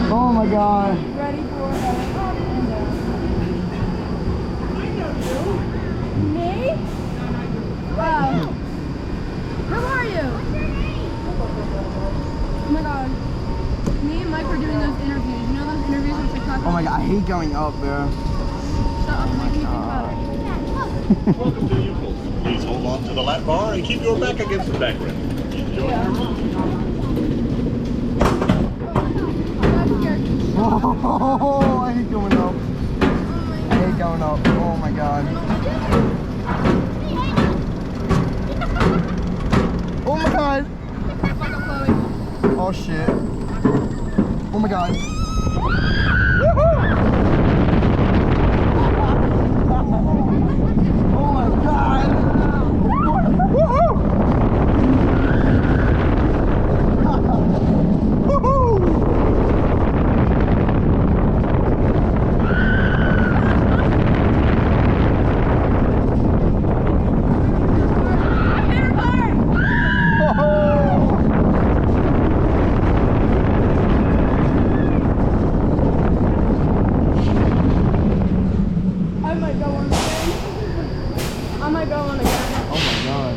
Oh my god. Ready for up and down. Me? Wow. Who are you? Oh my god. Me and Mike were doing those interviews. You know those interviews on TikTok? Oh my god, I hate going up, bro. Shut up and make me think about it. Welcome to Knoebels. Please hold on to the lap bar and keep your back against the back rim. Enjoy your ride. Oh, I hate going up. I hate going up. Oh my god. Oh my god. Oh shit. Oh my god.